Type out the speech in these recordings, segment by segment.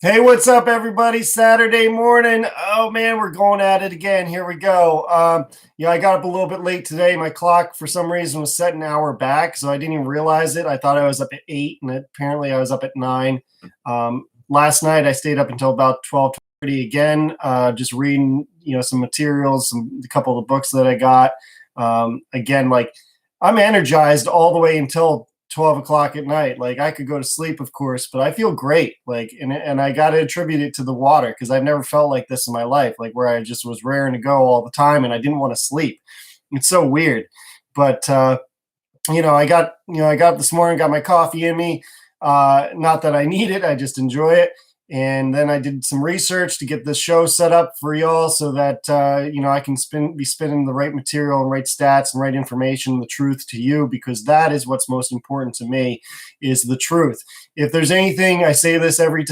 Hey, what's up, everybody? Saturday morning. Oh man, we're going at it again. Here we go. I got up a little bit late today. My clock, for some reason, was set an hour back, so I didn't even realize it. I thought I was up at 8, and apparently I was up at 9. Last night, I stayed up until about 12:30 again, just reading, some materials, a couple of the books that I got. Again, like I'm energized all the way until 12 o'clock at night. Like I could go to sleep, of course, but I feel great. Like, and I got to attribute it to the water because I've never felt like this in my life, like where I just was raring to go all the time and I didn't want to sleep. It's so weird. But, I got up this morning, got my coffee in me. Not that I need it, I just enjoy it. And then I did some research to get this show set up for y'all so that I can be spinning the right material and right stats and right information, the truth to you, because that is what's most important to me, is the truth. If there's anything, I say this every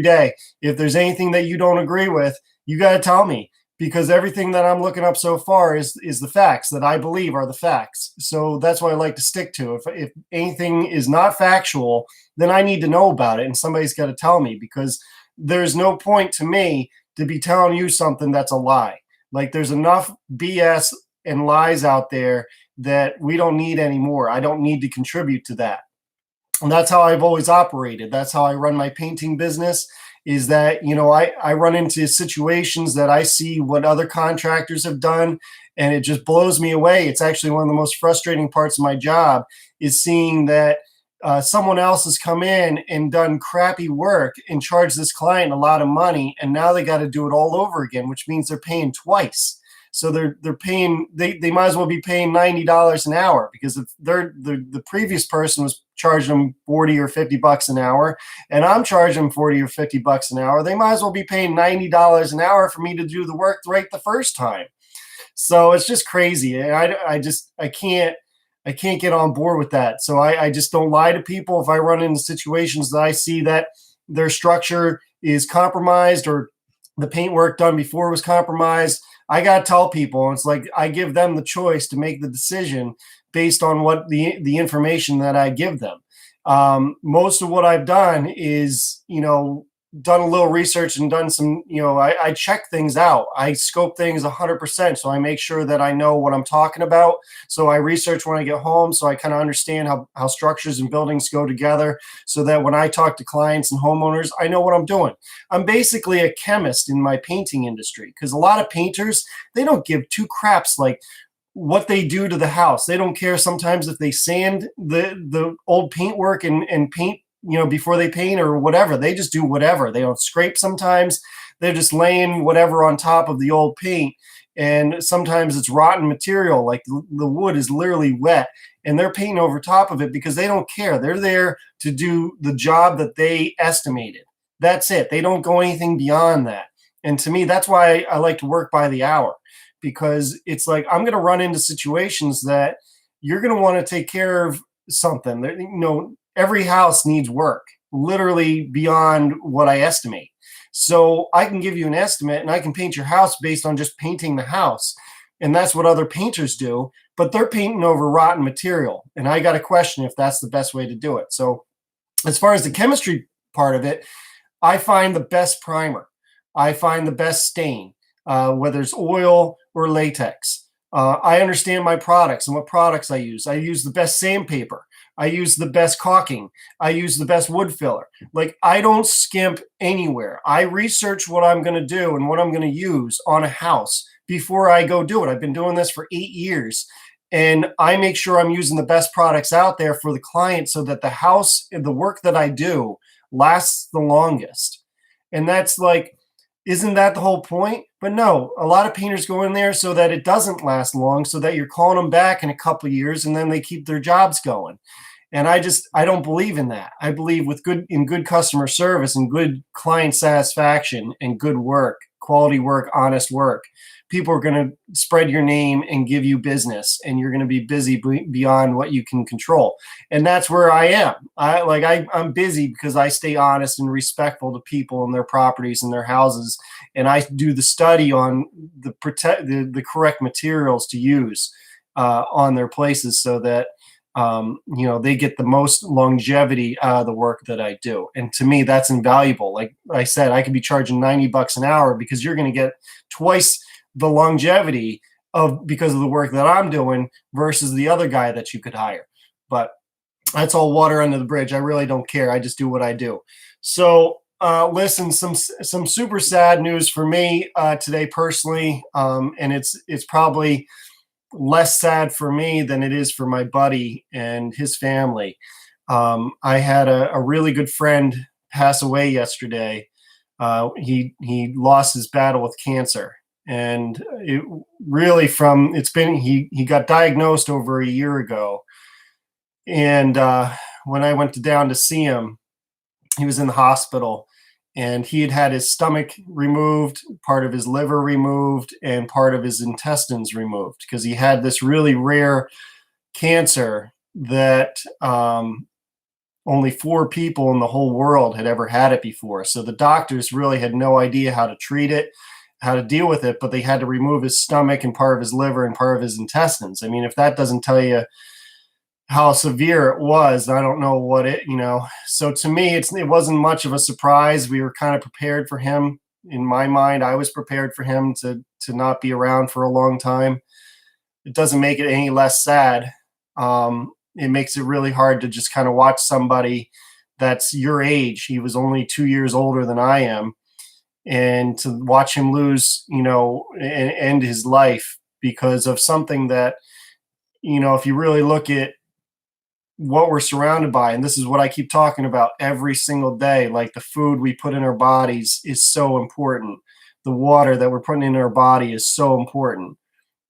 day, if there's anything that you don't agree with, you got to tell me, because everything that I'm looking up so far is the facts that I believe are the facts. So that's what I like to stick to. If anything is not factual, then I need to know about it, and somebody's got to tell me, because there's no point to me to be telling you something that's a lie. Like there's enough BS and lies out there that we don't need anymore. I don't need to contribute to that. And that's how I've always operated. That's how I run my painting business, is that, I run into situations that I see what other contractors have done, and it just blows me away. It's actually one of the most frustrating parts of my job, is seeing that someone else has come in and done crappy work and charged this client a lot of money, and now they got to do it all over again, which means they're paying twice. So they're paying, they might as well be paying $90 an hour, because if the previous person was charging them 40 or 50 bucks an hour, and I'm charging them 40 or 50 bucks an hour, they might as well be paying $90 an hour for me to do the work right the first time. So it's just crazy. And I can't get on board with that. So I just don't lie to people. If I run into situations that I see that their structure is compromised, or the paintwork done before was compromised, I got to tell people. It's like I give them the choice to make the decision based on what the information that I give them. Most of what I've done is, done a little research and done some, I check things out. I scope things 100%. So I make sure that I know what I'm talking about. So I research when I get home. So I kind of understand how structures and buildings go together, so that when I talk to clients and homeowners, I know what I'm doing. I'm basically a chemist in my painting industry, because a lot of painters, they don't give two craps like what they do to the house. They don't care sometimes if they sand the old paintwork and paint, before they paint or whatever. They just do whatever. They don't scrape sometimes. They're just laying whatever on top of the old paint. And sometimes it's rotten material, like the wood is literally wet, and they're painting over top of it because they don't care. They're there to do the job that they estimated. That's it. They don't go anything beyond that. And to me, that's why I like to work by the hour, because it's like I'm going to run into situations that you're going to want to take care of something. Every house needs work, literally beyond what I estimate. So I can give you an estimate, and I can paint your house based on just painting the house. And that's what other painters do, but they're painting over rotten material. And I got to question if that's the best way to do it. So as far as the chemistry part of it, I find the best primer. I find the best stain, whether it's oil or latex. I understand my products and what products I use. I use the best sandpaper. I use the best caulking. I use the best wood filler. Like, I don't skimp anywhere. I research what I'm going to do and what I'm going to use on a house before I go do it. I've been doing this for 8 years, and I make sure I'm using the best products out there for the client, so that the house and the work that I do lasts the longest. And that's like, isn't that the whole point? But no, a lot of painters go in there so that it doesn't last long, so that you're calling them back in a couple of years and then they keep their jobs going. And I don't believe in that. I believe in good customer service and good client satisfaction and good work, quality work, honest work. People are going to spread your name and give you business, and you're going to be busy beyond what you can control. And that's where I am. I'm busy because I stay honest and respectful to people and their properties and their houses. And I do the study on the correct materials to use on their places, so that they get the most longevity out of the work that I do. And to me, that's invaluable. Like I said, I could be charging $90 an hour because you're going to get twice the longevity because of the work that I'm doing versus the other guy that you could hire. But that's all water under the bridge. I really don't care. I just do what I do. So listen, some super sad news for me today personally, and it's probably less sad for me than it is for my buddy and his family. I had a really good friend pass away yesterday. He lost his battle with cancer, and it really he got diagnosed over a year ago. And when I went down to see him, he was in the hospital, and he had had his stomach removed, part of his liver removed, and part of his intestines removed because he had this really rare cancer that only 4 people in the whole world had ever had it before. So the doctors really had no idea how to treat it, how to deal with it, but they had to remove his stomach and part of his liver and part of his intestines. I mean, if that doesn't tell you how severe it was, I don't know what so to me, it wasn't much of a surprise. We were kind of prepared for him. In my mind, I was prepared for him to not be around for a long time. It doesn't make it any less sad. It makes it really hard to just kind of watch somebody that's your age. He was only 2 years older than I am. And to watch him lose, and end his life because of something that, if you really look at what we're surrounded by, and this is what I keep talking about every single day, like the food we put in our bodies is so important. The water that we're putting in our body is so important.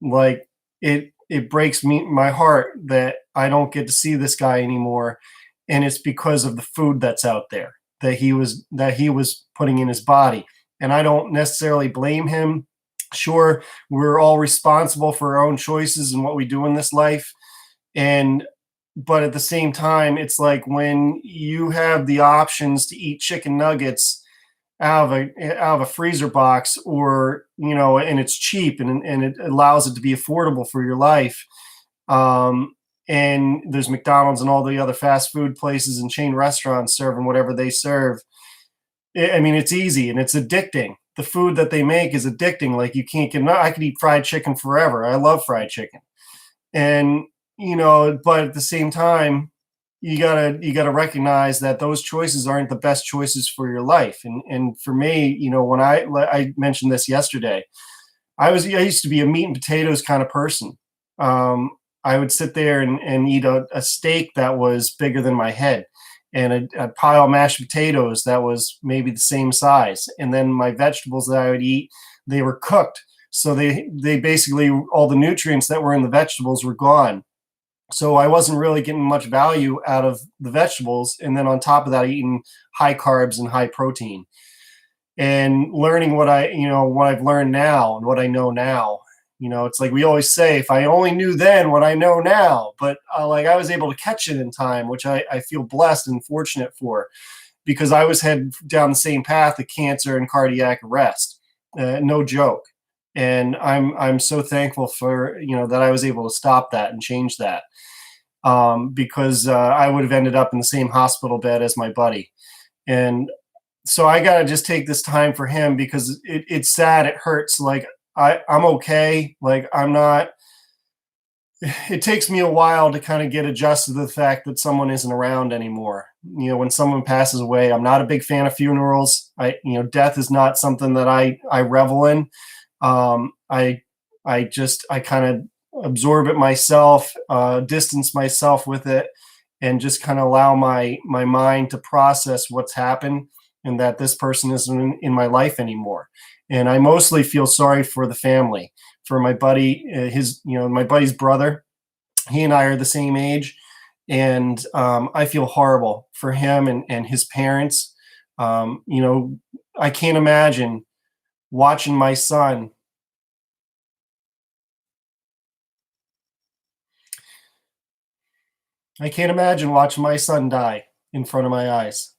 Like it breaks my heart that I don't get to see this guy anymore, and it's because of the food that's out there that he was putting in his body. And I don't necessarily blame him. Sure, we're all responsible for our own choices and what we do in this life, but at the same time, it's like when you have the options to eat chicken nuggets out of a freezer box, or and it's cheap and it allows it to be affordable for your life. And there's McDonald's and all the other fast food places and chain restaurants serving whatever they serve. I mean, it's easy and it's addicting. The food that they make is addicting. Like you can't get. I could eat fried chicken forever. I love fried chicken, and but at the same time, you gotta recognize that those choices aren't the best choices for your life. And for me, when I mentioned this yesterday, I used to be a meat and potatoes kind of person. I would sit there and eat a steak that was bigger than my head, and a pile of mashed potatoes that was maybe the same size. And then my vegetables that I would eat, they were cooked. So they basically, all the nutrients that were in the vegetables were gone. So I wasn't really getting much value out of the vegetables. And then on top of that, eating high carbs and high protein, and learning what I've learned now and what I know now. It's like we always say, if I only knew then what I know now, but like I was able to catch it in time, which I feel blessed and fortunate for, because I was headed down the same path of cancer and cardiac arrest. No joke. And I'm so thankful for that I was able to stop that and change that, because I would have ended up in the same hospital bed as my buddy. And so I got to just take this time for him, because it's sad. It hurts. Like I'm okay. Like I'm not. It takes me a while to kind of get adjusted to the fact that someone isn't around anymore. When someone passes away, I'm not a big fan of funerals. Death is not something that I revel in. I kind of absorb it myself, distance myself with it, and just kind of allow my mind to process what's happened and that this person isn't in my life anymore. And I mostly feel sorry for the family, for my buddy, my buddy's brother. He and I are the same age, and I feel horrible for him and his parents. I can't imagine watching my son. I can't imagine watching my son die in front of my eyes.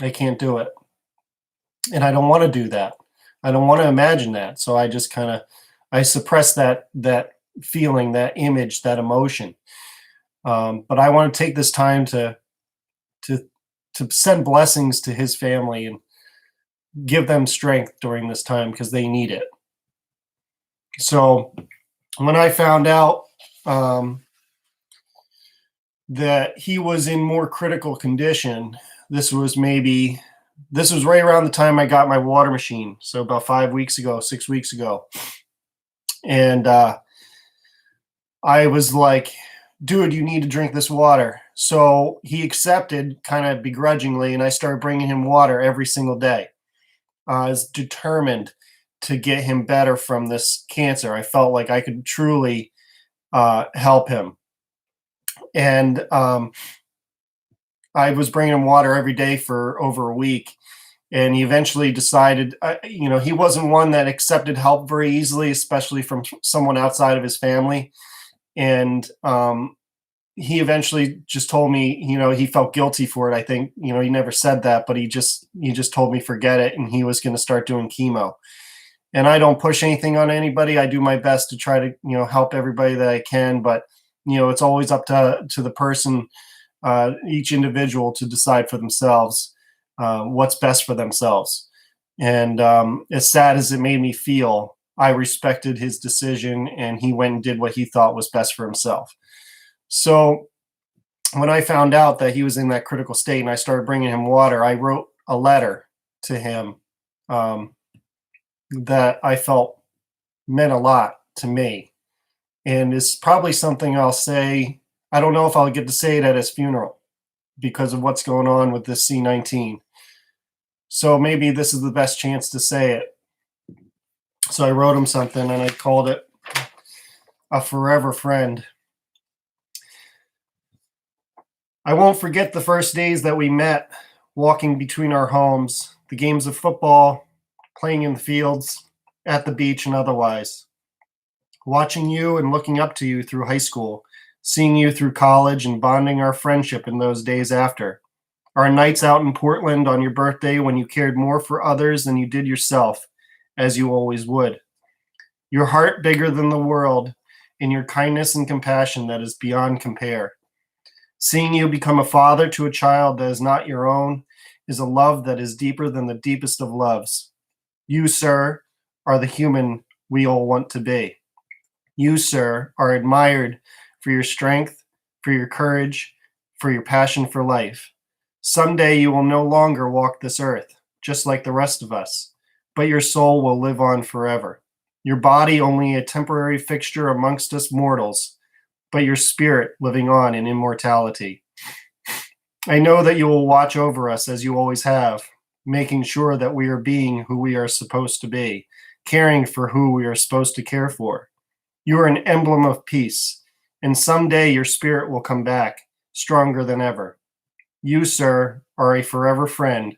I can't do it. And I don't want to do that. I don't want to imagine that. So I just I suppress that feeling, that image, that emotion. But I want to take this time to to send blessings to his family and give them strength during this time because they need it. So when I found out um, that he was in more critical condition, this was maybe this was right around the time I got my water machine. So about 5 weeks ago, 6 weeks ago, and I was like, dude, you need to drink this water. So he accepted kind of begrudgingly, and I started bringing him water every single day. I was determined to get him better from this cancer. I felt like I could truly help him. And I was bringing him water every day for over a week. And he eventually decided, he wasn't one that accepted help very easily, especially from someone outside of his family. And he eventually just told me, he felt guilty for it. I think, he never said that, but he just told me forget it, and he was going to start doing chemo. And I don't push anything on anybody. I do my best to try to, help everybody that I can, but it's always up to the person, each individual, to decide for themselves what's best for themselves. And as sad as it made me feel, I respected his decision, and he went and did what he thought was best for himself. So when I found out that he was in that critical state and I started bringing him water, I wrote a letter to him that I felt meant a lot to me. And it's probably something I'll say. I don't know if I'll get to say it at his funeral because of what's going on with this C-19. So maybe this is the best chance to say it. So I wrote him something and I called it A Forever Friend. I won't forget the first days that we met, walking between our homes, the games of football, playing in the fields, at the beach, and otherwise. Watching you and looking up to you through high school, seeing you through college, and bonding our friendship in those days after. Our nights out in Portland on your birthday when you cared more for others than you did yourself, as you always would. Your heart bigger than the world, in your kindness and compassion that is beyond compare. Seeing you become a father to a child that is not your own is a love that is deeper than the deepest of loves. You, sir, are the human we all want to be. You, sir, are admired for your strength, for your courage, for your passion for life. Someday you will no longer walk this earth, just like the rest of us, but your soul will live on forever. Your body only a temporary fixture amongst us mortals, but your spirit living on in immortality. I know that you will watch over us as you always have, making sure that we are being who we are supposed to be, caring for who we are supposed to care for. You are an emblem of peace, and someday your spirit will come back, stronger than ever. You, sir, are a forever friend,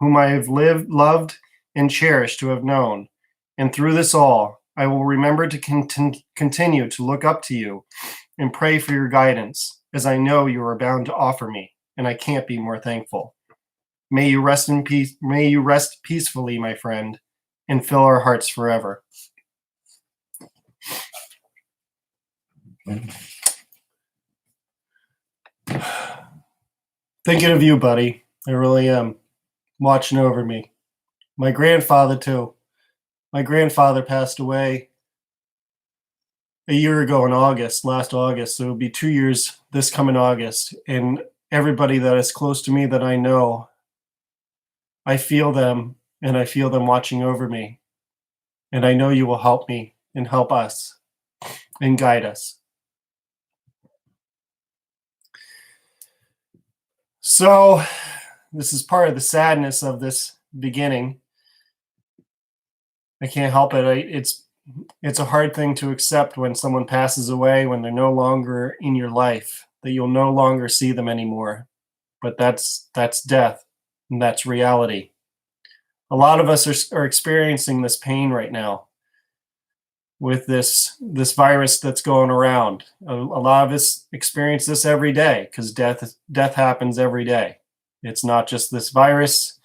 whom I have lived, loved, and cherished to have known. And through this all, I will remember to continue to look up to you and pray for your guidance, as I know you are bound to offer me, and I can't be more thankful. May you rest in peace. May you rest peacefully, my friend, and fill our hearts forever. Thinking of you, buddy. I really am. Watching over me. My grandfather, too. My grandfather passed away a year ago in August, last August. So it'll be 2 years this coming August. And everybody that is close to me that I know, I feel them, and I feel them watching over me. And I know you will help me and help us and guide us. So this is part of the sadness of this beginning. I can't help it. It's a hard thing to accept when someone passes away, when they're no longer in your life, that you'll no longer see them anymore. But that's death, and that's reality. A lot of us are experiencing this pain right now with this virus that's going around. A lot of us experience this every day because death happens every day. It's not just this virus,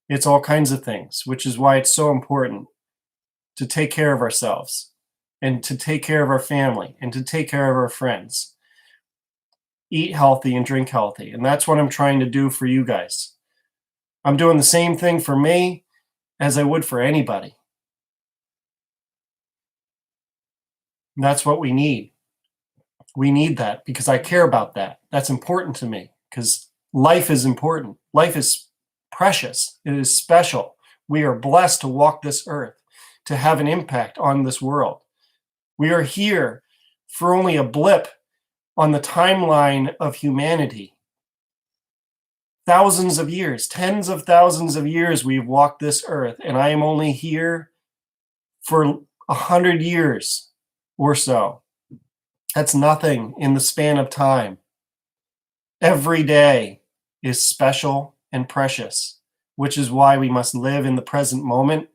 it's all kinds of things, which is why it's so important to take care of ourselves and to take care of our family and to take care of our friends. eat healthy, and drink healthy. And that's what I'm trying to do for you guys. I'm doing the same thing for me as I would for anybody. And that's what we need. We need that because I care about that. That's important to me because life is important. Life is precious. It is special. We are blessed to walk this earth, to have an impact on this world. We are here for only a blip on the timeline of humanity. Thousands of years, tens of thousands of years we've walked this earth, and I am only here for 100 years or so. That's nothing in the span of time. Every day is special and precious, which is why we must live in the present moment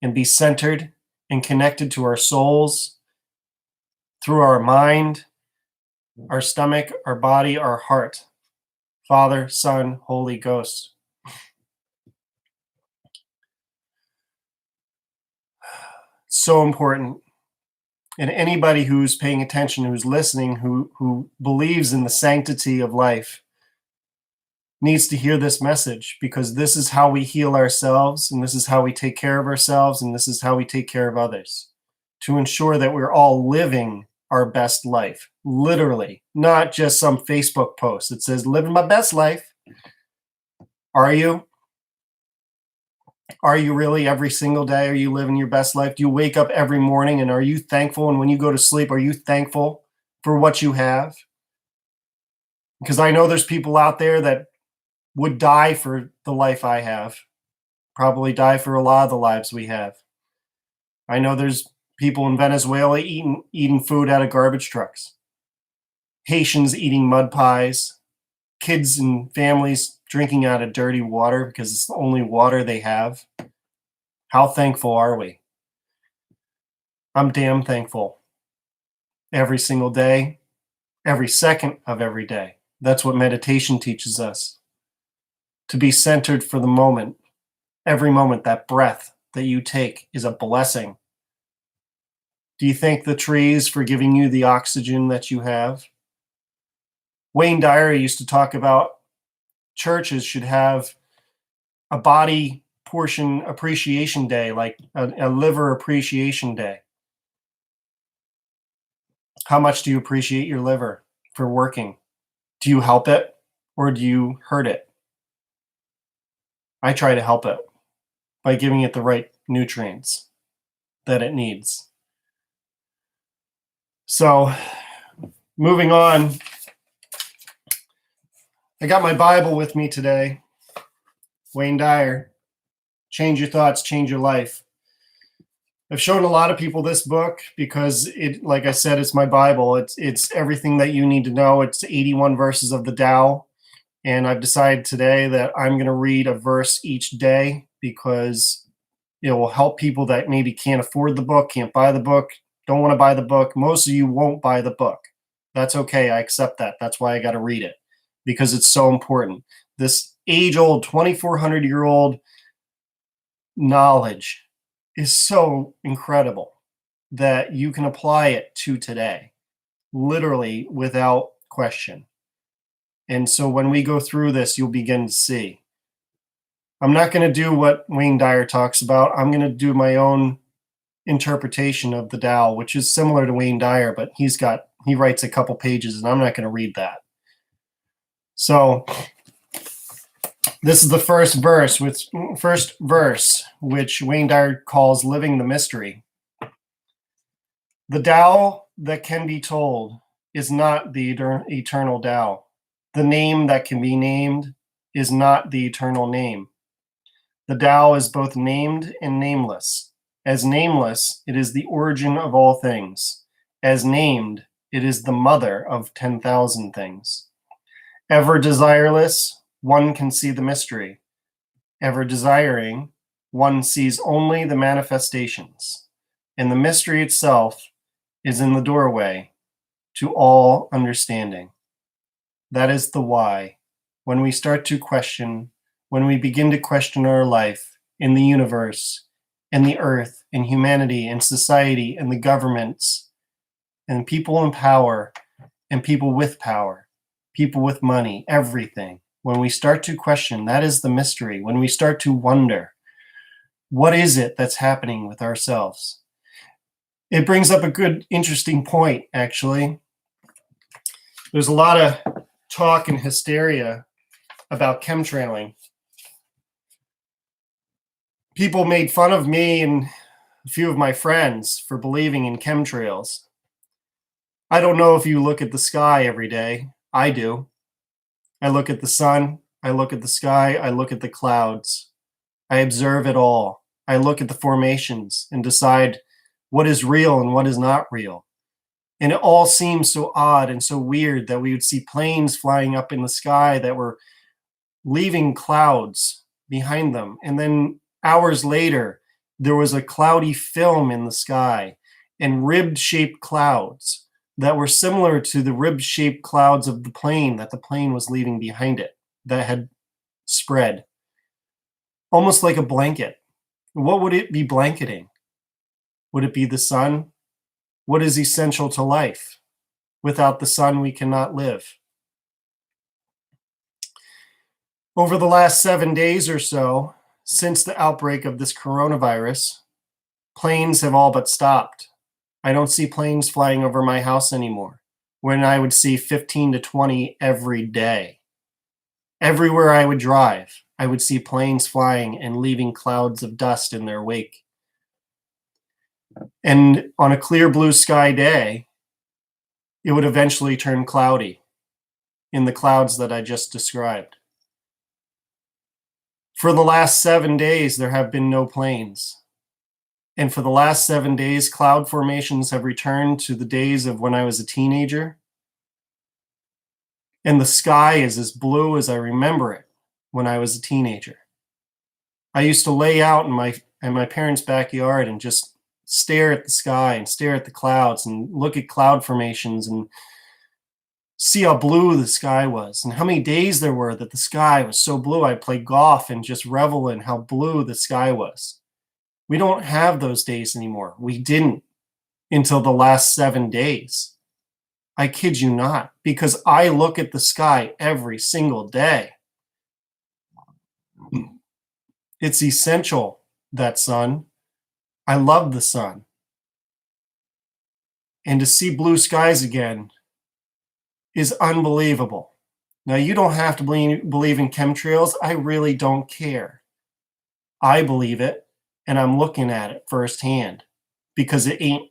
and be centered and connected to our souls through our mind, our stomach, our body, our heart. Father, Son, Holy Ghost. So important. And anybody who's paying attention, who's listening, who believes in the sanctity of life needs to hear this message, because this is how we heal ourselves, and this is how we take care of ourselves, and this is how we take care of others, to ensure that we're all living our best life, literally, not just some Facebook post that says, living my best life. Are you? Are you really every single day? Are you living your best life? Do you wake up every morning and are you thankful? And when you go to sleep, are you thankful for what you have? Because I know there's people out there that would die for the life I have, probably die for a lot of the lives we have. I know there's people in Venezuela eating food out of garbage trucks, Haitians eating mud pies, kids and families drinking out of dirty water because it's the only water they have. How thankful are we? I'm damn thankful. Every single day, every second of every day. That's what meditation teaches us. To be centered for the moment. Every moment, that breath that you take is a blessing. Do you thank the trees for giving you the oxygen that you have? Wayne Dyer used to talk about churches should have a body portion appreciation day, like a liver appreciation day. How much do you appreciate your liver for working? Do you help it or do you hurt it? I try to help it by giving it the right nutrients that it needs. So, moving on, I got my Bible with me today. Wayne Dyer, Change Your Thoughts, Change Your Life. I've shown a lot of people this book because it, like I said, it's my Bible. It's everything that you need to know. It's 81 verses of the Tao. And I've decided today that I'm going to read a verse each day because it will help people that maybe can't afford the book, can't buy the book, don't want to buy the book. Most of you won't buy the book. That's okay. I accept that. That's why I got to read it, because it's so important. This age-old, 2,400-year-old knowledge is so incredible that you can apply it to today, literally without question. And so when we go through this, you'll begin to see. I'm not going to do what Wayne Dyer talks about. I'm going to do my own interpretation of the Tao, which is similar to Wayne Dyer, but he writes a couple pages, and I'm not going to read that. So this is the first verse, which Wayne Dyer calls Living the Mystery. The Tao that can be told is not the eternal Tao. The name that can be named is not the eternal name. The Tao is both named and nameless. As nameless, it is the origin of all things. As named, it is the mother of 10,000 things. Ever desireless, one can see the mystery. Ever desiring, one sees only the manifestations. And the mystery itself is in the doorway to all understanding. That is the why. When we start to question, when we begin to question our life in the universe, in the earth, in humanity, in society, in the governments, and people in power, and people with power, people with money, everything. When we start to question, that is the mystery. When we start to wonder, what is it that's happening with ourselves? It brings up a good, interesting point, actually. There's a lot of talk and hysteria about chemtrailing. People made fun of me and a few of my friends for believing in chemtrails. I don't know if you look at the sky every day. I do. I look at the sun, I look at the sky, I look at the clouds. I observe it all. I look at the formations and decide what is real and what is not real. And it all seems so odd and so weird that we would see planes flying up in the sky that were leaving clouds behind them. And then hours later, there was a cloudy film in the sky and ribbed-shaped clouds that were similar to the rib-shaped clouds of the plane that the plane was leaving behind it, that had spread. Almost like a blanket. What would it be blanketing? Would it be the sun? What is essential to life? Without the sun, we cannot live. Over the last 7 days or so, since the outbreak of this coronavirus, planes have all but stopped. I don't see planes flying over my house anymore, when I would see 15 to 20 every day. Everywhere I would drive, I would see planes flying and leaving clouds of dust in their wake. And on a clear blue sky day, it would eventually turn cloudy in the clouds that I just described. For the last 7 days, there have been no planes. And for the last 7 days, cloud formations have returned to the days of when I was a teenager. And the sky is as blue as I remember it when I was a teenager. I used to lay out in my parents' backyard and just stare at the sky and stare at the clouds and look at cloud formations and see how blue the sky was and how many days there were that the sky was so blue. I'd play golf and just revel in how blue the sky was. We don't have those days anymore. We didn't until the last 7 days. I kid you not, because I look at the sky every single day. It's essential, that sun. I love the sun. And to see blue skies again is unbelievable. Now, you don't have to believe in chemtrails. I really don't care. I believe it, and I'm looking at it firsthand because the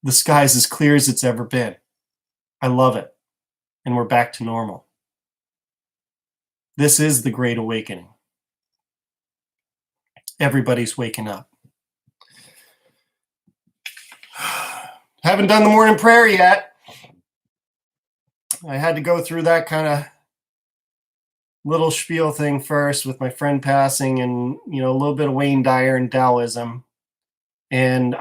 sky's as clear as it's ever been. I love it, and we're back to normal. This is the Great Awakening. Everybody's waking up. Haven't done the morning prayer yet. I had to go through that kind of little spiel thing first with my friend passing and, a little bit of Wayne Dyer and Taoism. And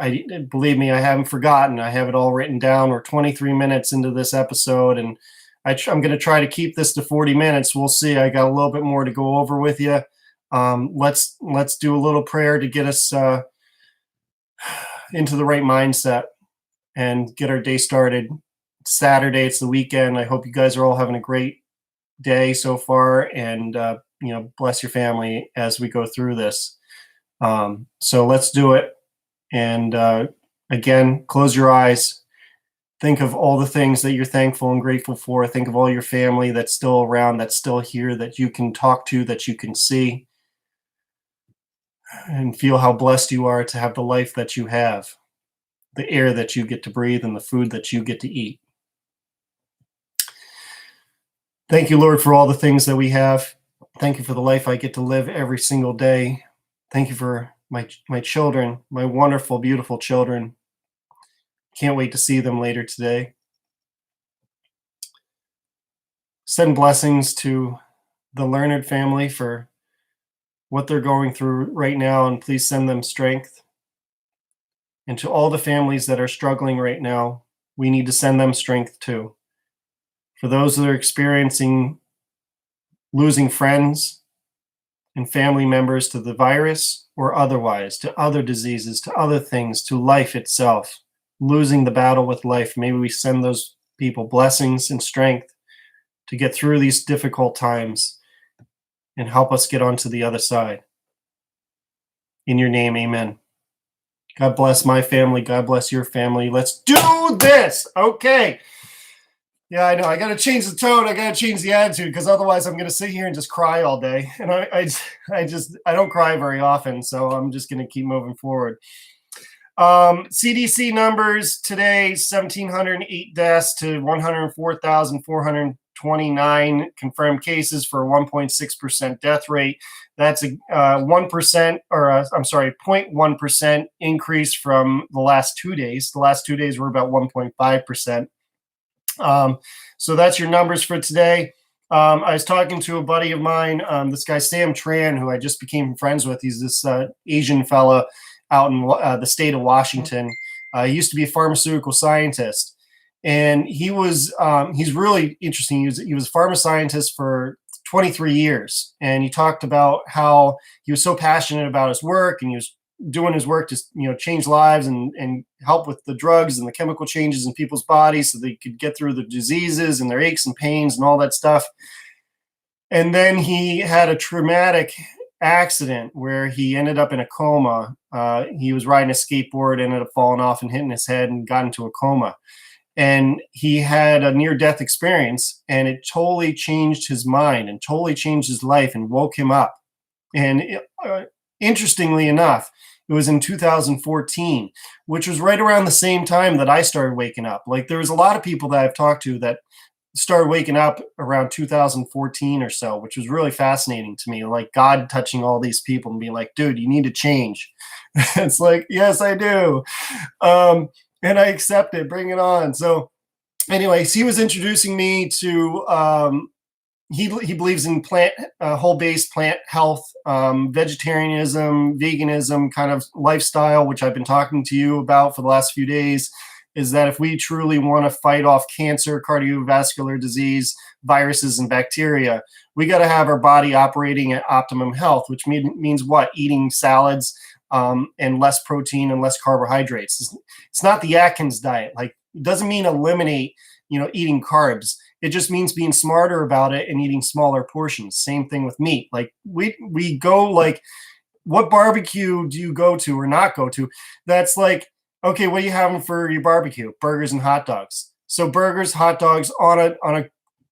believe me, I haven't forgotten. I have it all written down. We're 23 minutes into this episode, and I'm going to try to keep this to 40 minutes. We'll see. I got a little bit more to go over with you. Let's do a little prayer to get us into the right mindset and get our day started. It's Saturday. It's the weekend. I hope you guys are all having a great day so far, and bless your family as we go through this. So let's do it. And again, close your eyes. Think of all the things that you're thankful and grateful for. Think of all your family that's still around, that's still here, that you can talk to, that you can see. And feel how blessed you are to have the life that you have, the air that you get to breathe, and the food that you get to eat. Thank you, Lord, for all the things that we have. Thank you for the life I get to live every single day. Thank you for my children, my wonderful, beautiful children. Can't wait to see them later today. Send blessings to the Learned family for what they're going through right now, and please send them strength. And to all the families that are struggling right now, we need to send them strength too. For those that are experiencing losing friends and family members to the virus or otherwise, to other diseases, to other things, to life itself, losing the battle with life, maybe we send those people blessings and strength to get through these difficult times and help us get onto the other side. In your name, amen. God bless my family. God bless your family. Let's do this. Okay. Yeah, I know. I got to change the tone. I got to change the attitude, because otherwise I'm going to sit here and just cry all day. And I don't cry very often. So I'm just going to keep moving forward. CDC numbers today: 1,708 deaths to 104,429 confirmed cases for a 1.6% death rate. That's a 1%, or I'm sorry, 0.1% increase from the last 2 days. The last 2 days were about 1.5%. So that's your numbers for today. I was talking to a buddy of mine, this guy Sam Tran, who I just became friends with. He's this Asian fella out in the state of Washington. He used to be a pharmaceutical scientist, and he's really interesting. He was a pharma scientist for 23 years, and he talked about how he was so passionate about his work, and he was doing his work to change lives and help with the drugs and the chemical changes in people's bodies so they could get through the diseases and their aches and pains and all that stuff. And then he had a traumatic accident where he ended up in a coma. He was riding a skateboard, ended up falling off and hitting his head and got into a coma. And he had a near-death experience, and it totally changed his mind and totally changed his life and woke him up. And interestingly enough, it was in 2014, which was right around the same time that I started waking up. Like, there was a lot of people that I've talked to that started waking up around 2014 or so, which was really fascinating to me. Like, God touching all these people and being like, dude, you need to change. It's like, yes, I do. And I accept it. Bring it on. So anyways, he was introducing me to, he believes in whole-based plant health, vegetarianism, veganism kind of lifestyle, which I've been talking to you about for the last few days. Is that if we truly want to fight off cancer, cardiovascular disease, viruses, and bacteria, we got to have our body operating at optimum health, which means what? Eating salads and less protein and less carbohydrates. It's not the Atkins diet. Like, it doesn't mean eliminate, eating carbs. It just means being smarter about it and eating smaller portions. Same thing with meat. Like, we go, like, what barbecue do you go to or not go to? That's like, okay, what are you having for your barbecue? Burgers and hot dogs. So burgers, hot dogs on a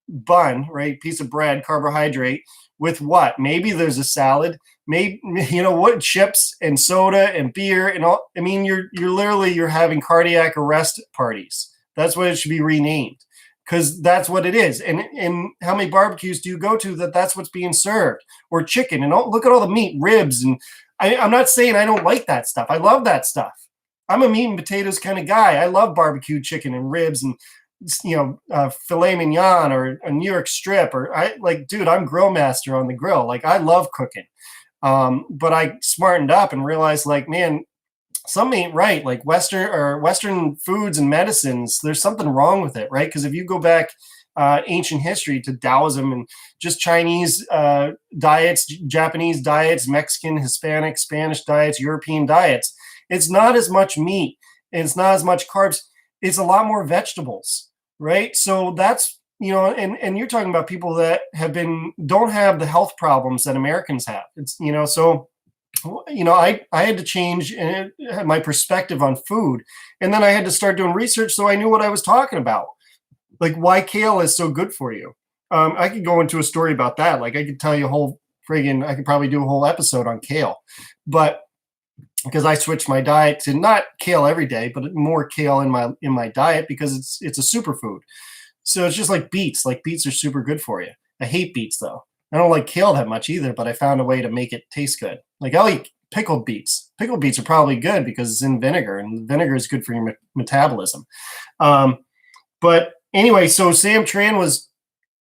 bun, right? Piece of bread, carbohydrate, with what? Maybe there's a salad. Maybe, what? Chips and soda and beer and all. I mean, you're having cardiac arrest parties. That's what it should be renamed, because that's what it is. And how many barbecues do you go to that's what's being served? Or chicken, and look at all the meat, ribs. And I'm not saying I don't like that stuff. I love that stuff. I'm a meat and potatoes kind of guy. I love barbecue chicken and ribs and filet mignon or a New York strip, dude, I'm grill master on the grill. Like, I love cooking. But I smartened up and realized, like, man, something ain't right. Like, Western foods and medicines, there's something wrong with it, right? Because if you go back ancient history to Taoism and just Chinese diets, Japanese diets, Mexican, Hispanic, Spanish diets, European diets, it's not as much meat and it's not as much carbs. It's a lot more vegetables, right? So that's, and you're talking about people that don't have the health problems that Americans have. It's, so, I had to change my perspective on food. And then I had to start doing research so I knew what I was talking about. Like, why kale is so good for you. I could go into a story about that. Like, I could tell you I could probably do a whole episode on kale. But because I switched my diet to not kale every day, but more kale in my diet, because it's a superfood. So it's just like beets. Like, beets are super good for you. I hate beets, though. I don't like kale that much either, but I found a way to make it taste good. Like, I'll eat pickled beets. Pickled beets are probably good because it's in vinegar, and vinegar is good for your metabolism. But anyway, so Sam Tran was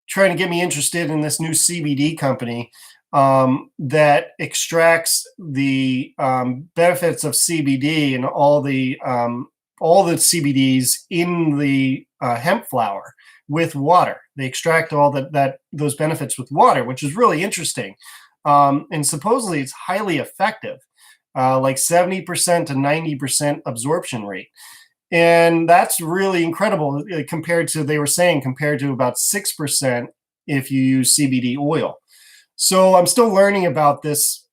trying to get me interested in this new CBD company that extracts the benefits of CBD and all the CBDs in the hemp flower with water. They extract all those benefits with water, which is really interesting. And supposedly it's highly effective, like 70% to 90% absorption rate. And that's really incredible compared to about 6% if you use CBD oil. So I'm still learning about this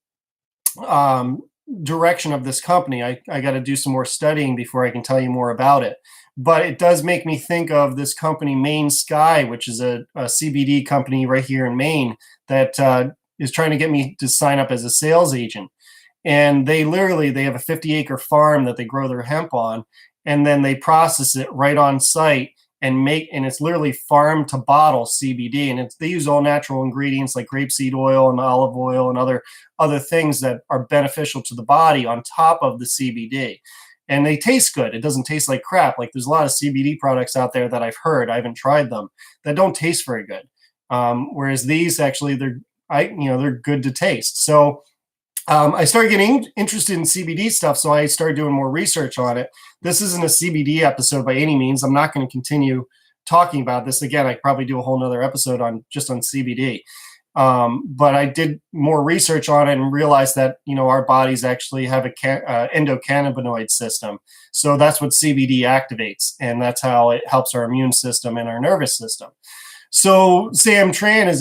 direction of this company. I got to do some more studying before I can tell you more about it. But it does make me think of this company, Maine Sky, which is a CBD company right here in Maine that is trying to get me to sign up as a sales agent. And they have a 50-acre farm that they grow their hemp on, and then they process it right on site and it's literally farm to bottle CBD. And they use all natural ingredients like grapeseed oil and olive oil and other things that are beneficial to the body on top of the CBD. And they taste good. It doesn't taste like crap. Like there's a lot of CBD products out there that I've heard, I haven't tried them, that don't taste very good. Whereas these actually, they're good to taste. So I started getting interested in CBD stuff, so I started doing more research on it. This isn't a CBD episode by any means. I'm not going to continue talking about this. Again, I could probably do a whole nother episode on CBD. But I did more research on it and realized that, our bodies actually have a endocannabinoid system. So that's what CBD activates, and that's how it helps our immune system and our nervous system. So Sam Tran is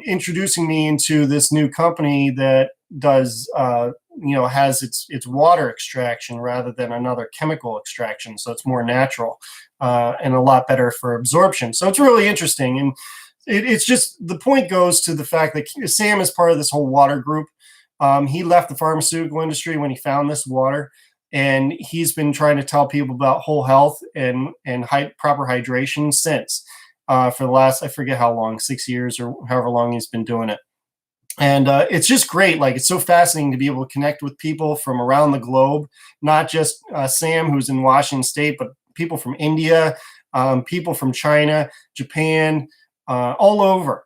introducing me into this new company that does, has its water extraction rather than another chemical extraction. So it's more natural and a lot better for absorption. So it's really interesting. And it's just, the point goes to the fact that Sam is part of this whole water group. He left the pharmaceutical industry when he found this water. And he's been trying to tell people about whole health and proper hydration since. For the last, I forget how long, 6 years or however long he's been doing it. And it's just great. Like, it's so fascinating to be able to connect with people from around the globe, not just Sam, who's in Washington State, but people from India, people from China, Japan, all over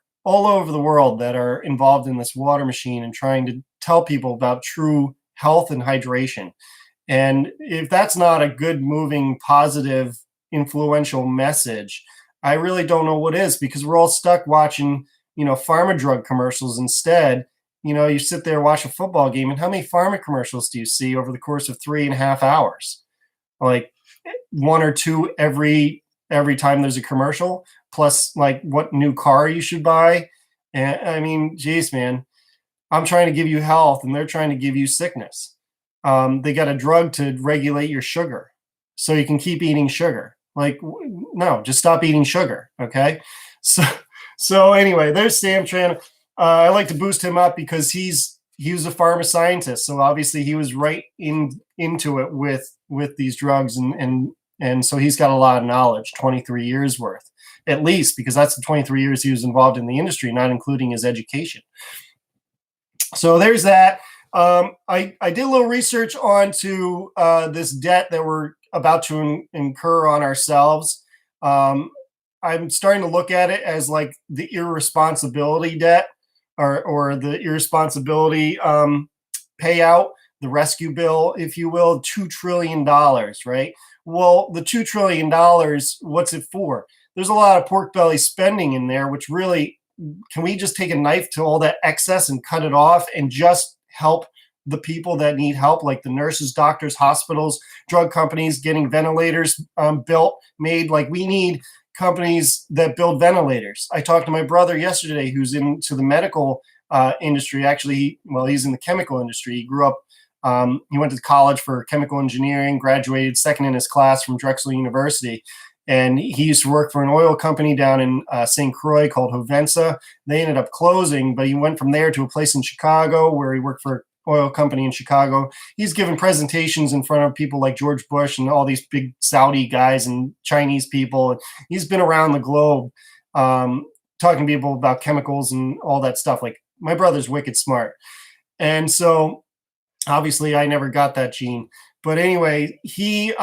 the world that are involved in this water machine and trying to tell people about true health and hydration. And if that's not a good, moving, positive, influential message, I really don't know what is, because we're all stuck watching, pharma drug commercials instead. You sit there, watch a football game, and how many pharma commercials do you see over the course of 3.5 hours? Like one or two every time there's a commercial, plus like what new car you should buy. And I mean, geez, man, I'm trying to give you health and they're trying to give you sickness. They got a drug to regulate your sugar so you can keep eating sugar. Like, no, just stop eating sugar. Okay. So anyway, there's Sam Tran. I like to boost him up because he was a pharma scientist. So obviously he was right into it with these drugs. And so he's got a lot of knowledge, 23 years worth, at least, because that's the 23 years he was involved in the industry, not including his education. So there's that. I did a little research onto this debt that we're about to incur on ourselves. I'm starting to look at it as like the irresponsibility debt or the irresponsibility payout, the rescue bill, if you will, $2 trillion, right? Well, the $2 trillion, what's it for? There's a lot of pork belly spending in there, which really, can we just take a knife to all that excess and cut it off and just help the people that need help, like the nurses, doctors, hospitals, drug companies getting ventilators built, made? Like, we need companies that build ventilators. I talked to my brother yesterday who's into the medical industry. Actually, he's in the chemical industry. He grew up, he went to college for chemical engineering, graduated second in his class from Drexel University. And he used to work for an oil company down in St. Croix called Hovensa. They ended up closing, but he went from there to a place in Chicago where he worked for oil company in Chicago. He's given presentations in front of people like George Bush and all these big Saudi guys and Chinese people. He's been around the globe talking to people about chemicals and all that stuff. Like, my brother's wicked smart. And so obviously I never got that gene. But anyway, he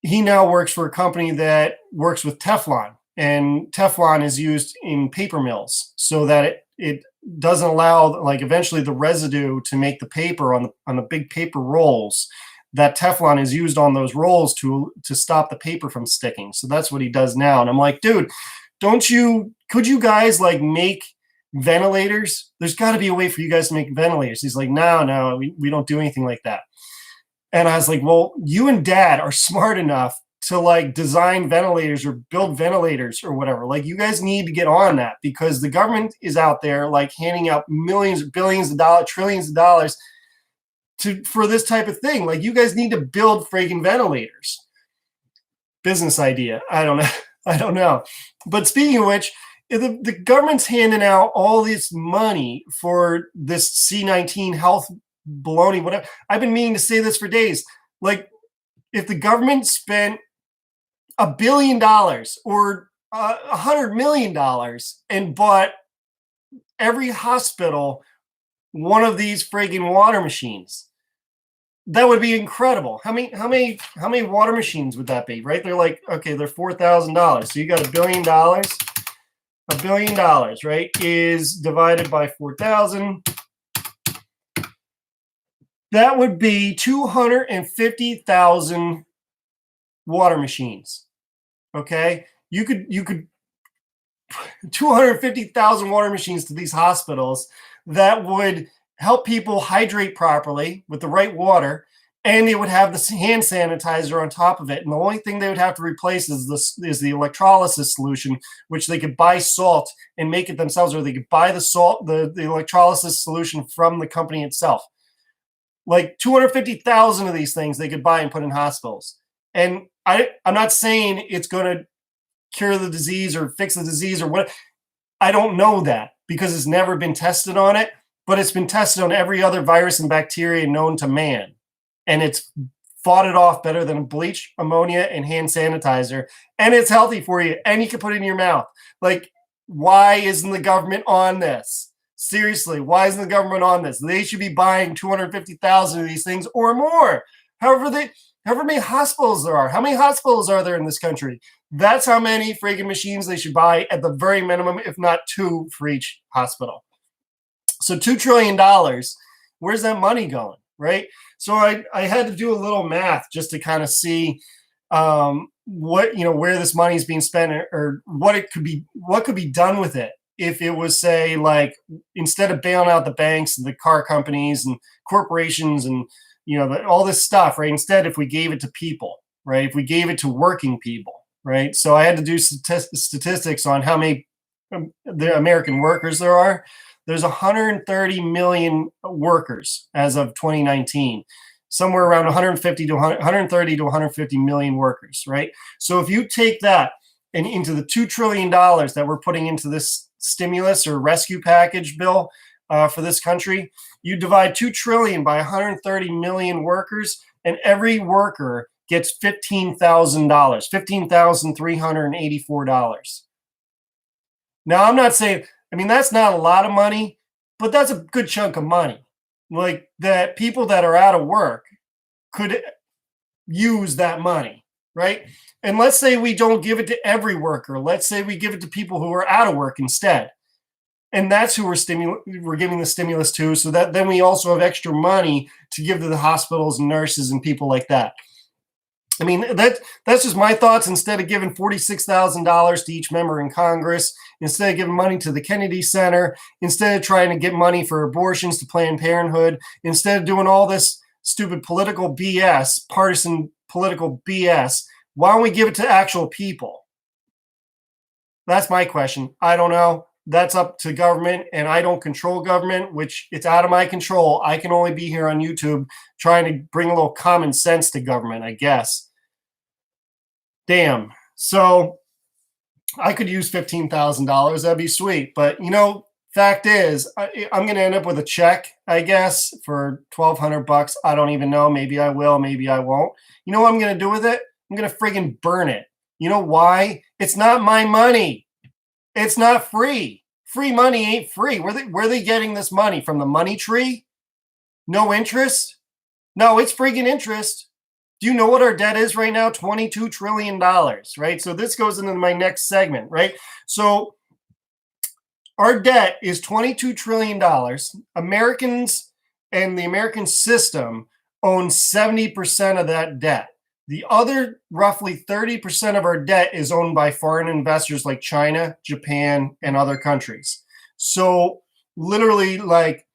now works for a company that works with Teflon. And Teflon is used in paper mills so that it doesn't allow, like, eventually the residue to make the paper on the big paper rolls. That Teflon is used on those rolls to stop the paper from sticking. So that's what he does now. And I'm like, dude, could you guys like make ventilators? There's got to be a way for you guys to make ventilators. He's like, no, we don't do anything like that. And I was like, well, you and Dad are smart enough to like design ventilators or build ventilators or whatever. Like, you guys need to get on that, because the government is out there like handing out millions, billions of dollars, trillions of dollars for this type of thing. Like, you guys need to build friggin' ventilators. Business idea. I don't know. I don't know. But speaking of which, the government's handing out all this money for this C-19 health baloney, whatever. I've been meaning to say this for days. Like, if the government spent $1 billion or $100 million and bought every hospital one of these friggin' water machines, that would be incredible. How many water machines would that be? Right? They're like, okay, they're $4,000. So you got $1 billion. $1 billion, right, is divided by 4,000. That would be 250,000 water machines. Okay, you could 250,000 water machines to these hospitals that would help people hydrate properly with the right water, and they would have the hand sanitizer on top of it. And the only thing they would have to replace is the electrolysis solution, which they could buy salt and make it themselves, or they could buy the salt, the electrolysis solution from the company itself. Like 250,000 of these things they could buy and put in hospitals. And I'm not saying it's going to cure the disease or fix the disease or what. I don't know that, because it's never been tested on it, but it's been tested on every other virus and bacteria known to man. And it's fought it off better than bleach, ammonia, and hand sanitizer. And it's healthy for you, and you can put it in your mouth. Like, why isn't the government on this? Seriously, why isn't the government on this? They should be buying 250,000 of these things or more. However many hospitals there are. How many hospitals are there in this country? That's how many friggin' machines they should buy at the very minimum, if not 2 for each hospital. So $2 trillion, where's that money going, right? So I had to do a little math just to kind of see where this money is being spent, or what could be done with it if it was, say, like, instead of bailing out the banks and the car companies and corporations and all this stuff, right? Instead, if we gave it to people, right? If we gave it to working people, right? So I had to do statistics on how many the American workers there are. There's 130 million workers as of 2019, somewhere around 130 to 150 million workers, right? So if you take that and into the $2 trillion that we're putting into this stimulus or rescue package bill for this country, you divide 2 trillion by 130 million workers, and every worker gets $15,000, $15,384. Now, I'm not saying, that's not a lot of money, but that's a good chunk of money. Like, that people that are out of work could use that money, right? And let's say we don't give it to every worker. Let's say we give it to people who are out of work instead. And that's who we're giving the stimulus to, so that then we also have extra money to give to the hospitals and nurses and people like that. That's just my thoughts. Instead of giving $46,000 to each member in Congress, instead of giving money to the Kennedy Center, instead of trying to get money for abortions to Planned Parenthood, instead of doing all this stupid political BS, partisan political BS, why don't we give it to actual people? That's my question. I don't know. That's up to government, and I don't control government, which it's out of my control. I can only be here on YouTube trying to bring a little common sense to government, I guess. Damn. So I could use $15,000. That'd be sweet. But, fact is, I'm going to end up with a check, I guess, for $1,200. I don't even know. Maybe I will. Maybe I won't. You know what I'm going to do with it? I'm going to friggin' burn it. You know why? It's not my money. It's not free. Free money ain't free. Where are they getting this money? From the money tree? No interest? No, it's friggin' interest. Do you know what our debt is right now? $22 trillion, right? So this goes into my next segment, right? So our debt is $22 trillion. Americans and the American system own 70% of that debt. The other roughly 30% of our debt is owned by foreign investors like China, Japan, and other countries. So literally, like,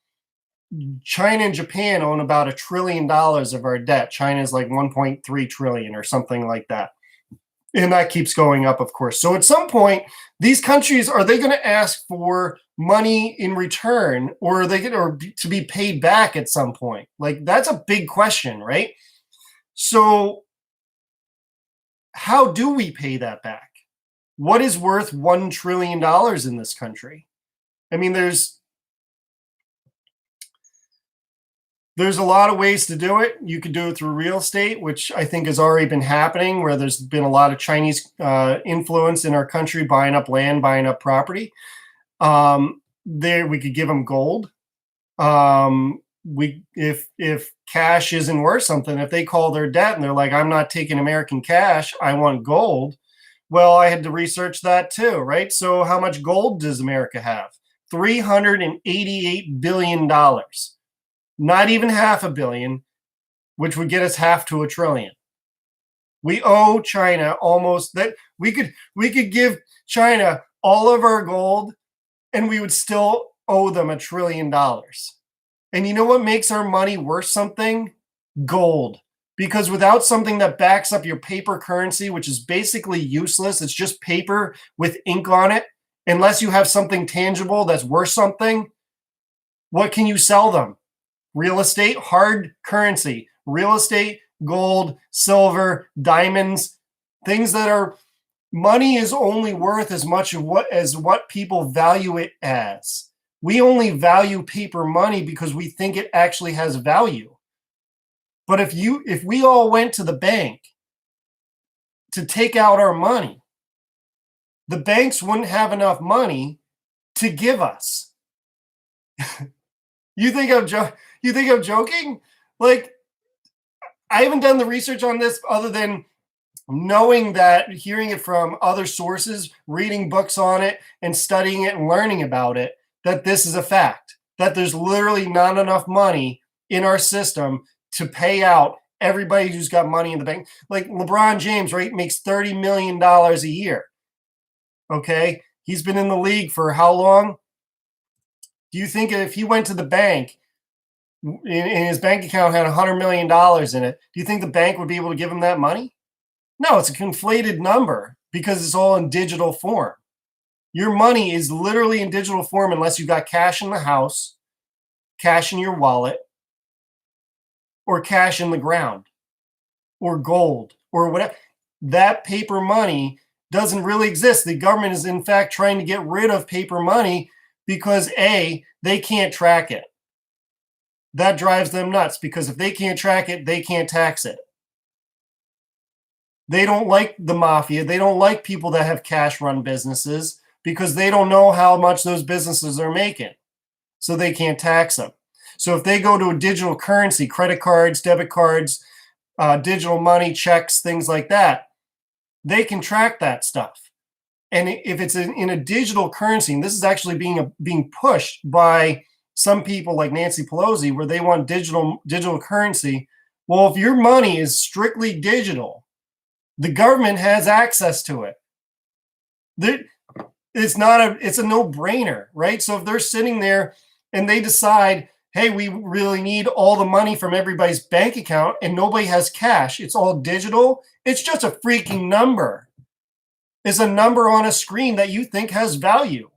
China and Japan own about $1 trillion of our debt. China is like 1.3 trillion or something like that. And that keeps going up, of course. So at some point, these countries, are they going to ask for money in return, or are they going to be paid back at some point? Like, that's a big question, right? So how do we pay that back? What is worth $1 trillion in this country? I mean, there's a lot of ways to do it. You could do it through real estate, which I think has already been happening, where there's been a lot of Chinese influence in our country, buying up land, buying up property. There, we could give them gold. If cash isn't worth something, if they call their debt and they're like, I'm not taking American cash, I want gold. Well, I had to research that too, right? So how much gold does America have? $388 billion. Not even $500 million, which would get us half to $1 trillion. We owe China almost that. We could give China all of our gold and we would still owe them $1 trillion. And you know what makes our money worth something? Gold. Because without something that backs up your paper currency, which is basically useless, it's just paper with ink on it, unless you have something tangible that's worth something, what can you sell them? Real estate, hard currency, real estate, gold, silver, diamonds, things that are, money is only worth as much as what people value it as. We only value paper money because we think it actually has value. But if we all went to the bank to take out our money, the banks wouldn't have enough money to give us. You think I'm joking? Like, I haven't done the research on this other than knowing that, hearing it from other sources, reading books on it, and studying it and learning about it, that this is a fact, that there's literally not enough money in our system to pay out everybody who's got money in the bank. Like LeBron James, right, makes $30 million a year. Okay? He's been in the league for how long? Do you think if he went to the bank and his bank account had $100 million in it, do you think the bank would be able to give him that money? No, it's a conflated number because it's all in digital form. Your money is literally in digital form unless you got cash in the house, cash in your wallet, or cash in the ground, or gold, or whatever. That paper money doesn't really exist. The government is, in fact, trying to get rid of paper money because, A, they can't track it. That drives them nuts because if they can't track it, they can't tax it. They don't like the mafia. They don't like people that have cash run businesses because they don't know how much those businesses are making. So they can't tax them. So if they go to a digital currency, credit cards, debit cards, digital money, checks, things like that, they can track that stuff. And if it's in a digital currency, and this is actually being pushed by some people like Nancy Pelosi, where they want digital currency. Well, if your money is strictly digital, the government has access to it. It's a no-brainer, right? So if they're sitting there and they decide, hey, we really need all the money from everybody's bank account and nobody has cash, it's all digital, it's just a freaking number. It's a number on a screen that you think has value.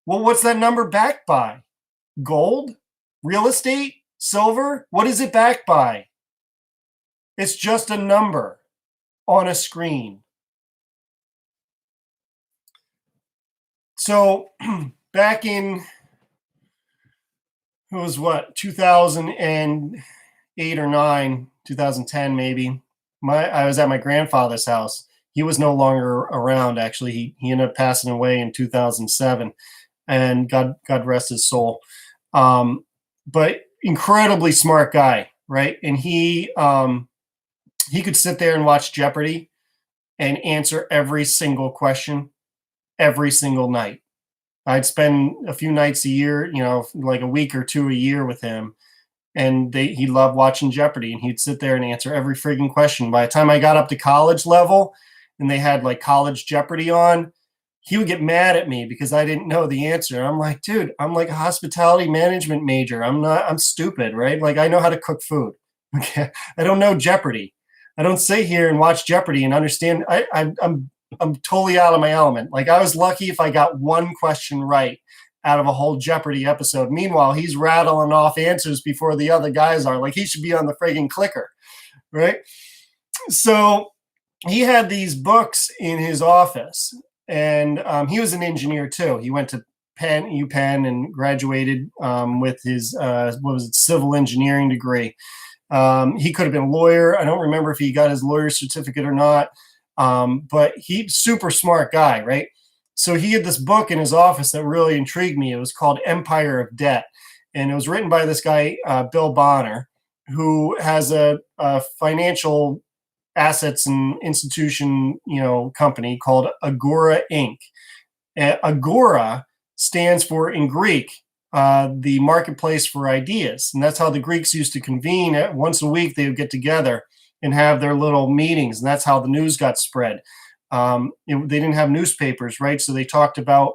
Well, what's that number backed by? Gold? Real estate? Silver? What is it backed by? It's just a number on a screen. So back in, it was what, 2008 or 9, 2010 maybe, I was at my grandfather's house. He was no longer around, actually. He ended up passing away in 2007, and God rest his soul. But incredibly smart guy, right? And he could sit there and watch Jeopardy and answer every single question every single night. I'd spend a few nights a year, like a week or two a year with him, and he loved watching Jeopardy, and he'd sit there and answer every frigging question. By the time I got up to college level and they had like college Jeopardy on, he would get mad at me because I didn't know the answer. I'm like, dude, I'm like a hospitality management major. I'm stupid, right? Like, I know how to cook food. Okay. I don't know Jeopardy. I don't sit here and watch Jeopardy and understand. I'm totally out of my element. Like, I was lucky if I got one question right out of a whole Jeopardy episode. Meanwhile, he's rattling off answers before the other guys are. Like, he should be on the friggin' clicker, right? So he had these books in his office, and he was an engineer too. He went to UPenn and graduated with his civil engineering degree. He could have been a lawyer. I don't remember if he got his lawyer's certificate or not, but he's super smart guy, right? So he had this book in his office that really intrigued me. It was called Empire of Debt, and it was written by this guy, Bill Bonner, who has a financial assets and institution, company called Agora Inc. Agora stands for, in Greek, the marketplace for ideas. And that's how the Greeks used to convene. Once a week, they would get together and have their little meetings. And that's how the news got spread. They didn't have newspapers, right? So they talked about,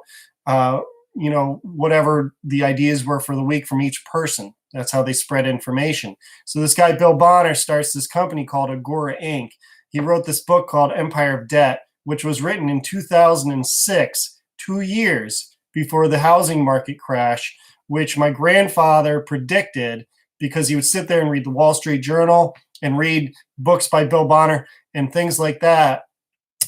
whatever the ideas were for the week from each person. That's how they spread information. So this guy, Bill Bonner, starts this company called Agora Inc. He wrote this book called Empire of Debt, which was written in 2006, 2 years before the housing market crash, which my grandfather predicted because he would sit there and read the Wall Street Journal and read books by Bill Bonner and things like that,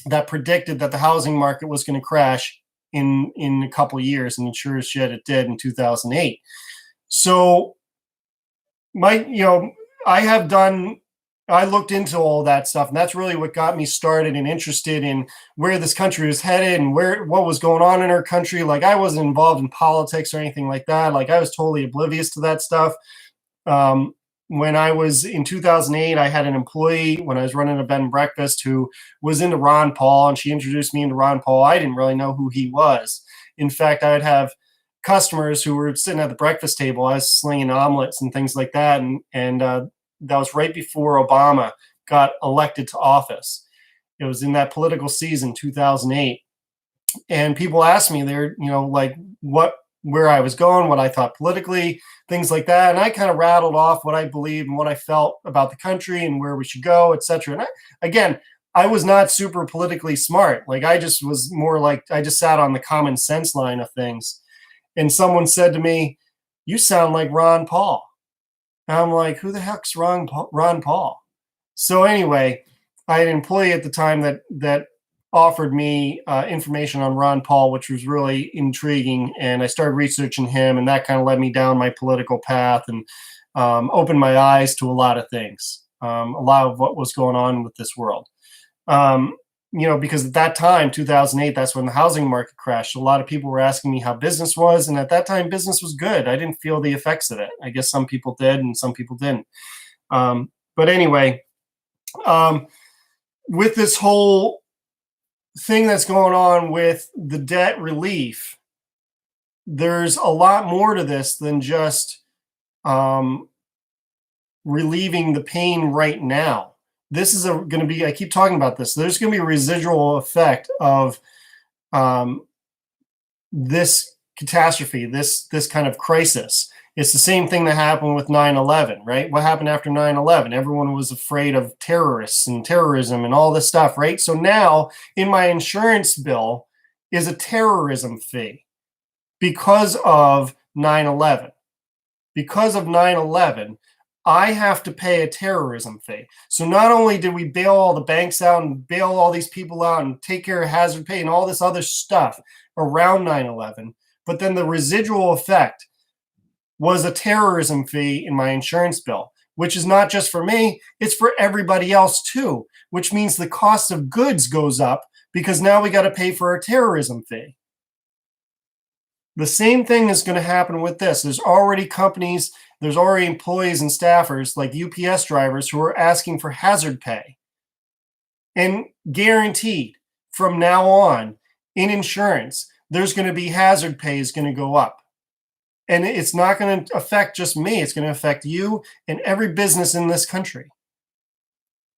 that predicted that the housing market was going to crash in a couple of years. And sure as shit, it did in 2008. So I looked into all that stuff, and that's really what got me started and interested in where this country was headed and what was going on in our country. Like, I wasn't involved in politics or anything like that. Like, I was totally oblivious to that stuff. When I was in 2008, I had an employee when I was running a bed and breakfast who was into Ron Paul, and she introduced me into Ron Paul. I didn't really know who he was. In fact, I would have customers who were sitting at the breakfast table. I was slinging omelets and things like that. And that was right before Obama got elected to office. It was in that political season, 2008. And people asked me there, where I was going, what I thought politically, things like that. And I kind of rattled off what I believed and what I felt about the country and where we should go, et cetera. And I was not super politically smart. Like, I just was more like, I just sat on the common sense line of things. And someone said to me, "You sound like Ron Paul." And I'm like, who the heck's Ron Paul? So anyway, I had an employee at the time that offered me information on Ron Paul, which was really intriguing. And I started researching him, and that kind of led me down my political path and opened my eyes to a lot of things, a lot of what was going on with this world. Because at that time, 2008, that's when the housing market crashed. A lot of people were asking me how business was. And at that time, business was good. I didn't feel the effects of it. I guess some people did and some people didn't. But anyway, with this whole thing that's going on with the debt relief, there's a lot more to this than just relieving the pain right now. This is going to be, I keep talking about this, there's going to be a residual effect of this catastrophe, this kind of crisis. It's the same thing that happened with 9/11, right? What happened after 9/11? Everyone was afraid of terrorists and terrorism and all this stuff, right? So now in my insurance bill is a terrorism fee because of 9/11. Because of 9/11, I have to pay a terrorism fee. So not only did we bail all the banks out and bail all these people out and take care of hazard pay and all this other stuff around 9/11, but then the residual effect was a terrorism fee in my insurance bill, which is not just for me, it's for everybody else too, which means the cost of goods goes up because now we got to pay for a terrorism fee. The same thing is going to happen with this. There's already companies, there's already employees and staffers like UPS drivers who are asking for hazard pay. And guaranteed from now on in insurance, there's going to be hazard pay is going to go up. And it's not going to affect just me. It's going to affect you and every business in this country.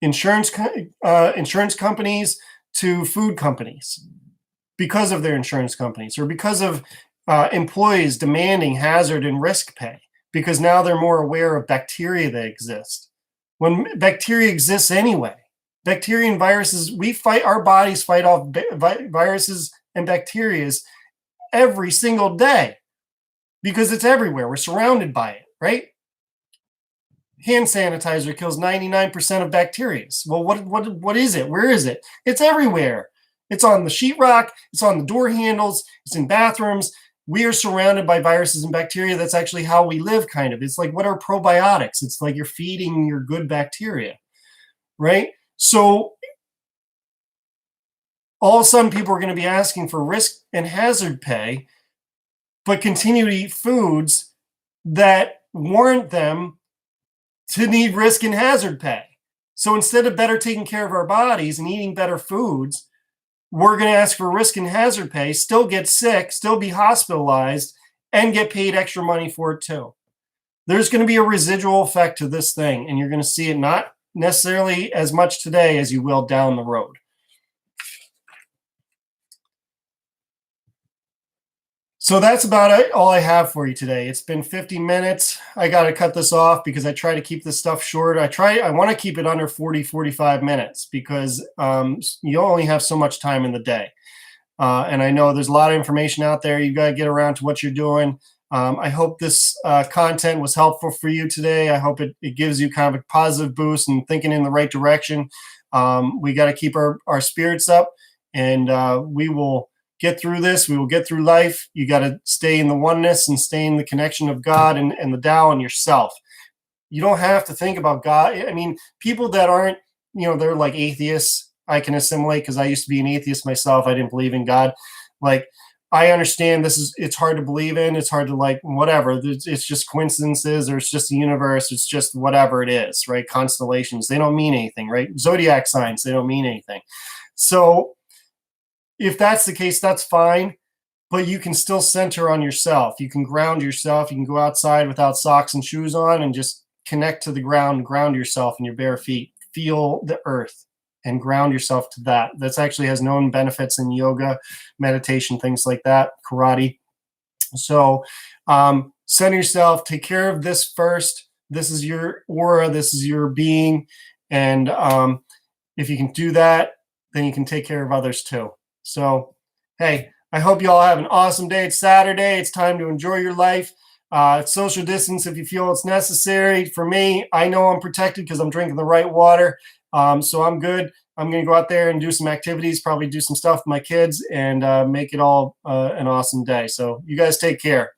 Insurance companies to food companies because of their insurance companies, or because of employees demanding hazard and risk pay, because now they're more aware of bacteria that exist. When bacteria exists anyway, Bacteria and viruses, our bodies fight off viruses and bacteria every single day because it's everywhere. We're surrounded by it, right? Hand sanitizer kills 99% of bacteria. Well, what is it? Where is it? It's everywhere. It's on the sheetrock. It's on the door handles. It's in bathrooms. We are surrounded by viruses and bacteria. That's actually how we live, kind of. It's like, what are probiotics? It's like you're feeding your good bacteria, right? So all of a sudden, people are going to be asking for risk and hazard pay, but continue to eat foods that warrant them to need risk and hazard pay. So instead of better taking care of our bodies and eating better foods, we're going to ask for risk and hazard pay, still get sick, still be hospitalized, and get paid extra money for it too. There's going to be a residual effect to this thing, and you're going to see it not necessarily as much today as you will down the road. So that's about it, all I have for you today. It's been 50 minutes. I got to cut this off because I try to keep this stuff short. I want to keep it under 40, 45 minutes because you only have so much time in the day. And I know there's a lot of information out there. You got to get around to what you're doing. I hope this content was helpful for you today. I hope it gives you kind of a positive boost and thinking in the right direction. We got to keep our spirits up, and we will get through this. We will get through life. You got to stay in the oneness and stay in the connection of God and the Tao and yourself. You don't have to think about God. I mean, people that aren't, they're like atheists. I can assimilate because I used to be an atheist myself. I didn't believe in God. Like, I understand it's hard to believe in. It's hard to whatever. It's just coincidences, or it's just the universe. It's just whatever it is, right? Constellations, they don't mean anything, right? Zodiac signs, they don't mean anything. So if that's the case, that's fine, but you can still center on yourself. You can ground yourself. You can go outside without socks and shoes on and just connect to the ground, ground yourself in your bare feet, feel the earth and ground yourself to that. That's actually has known benefits in yoga, meditation, things like that, karate. So center yourself, take care of this first. This is your aura. This is your being. And if you can do that, then you can take care of others too. So, hey, I hope you all have an awesome day. It's Saturday. It's time to enjoy your life. Social distance if you feel it's necessary. For me, I know I'm protected because I'm drinking the right water. So I'm good. I'm going to go out there and do some activities, probably do some stuff with my kids, and make it all an awesome day. So you guys take care.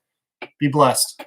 Be blessed.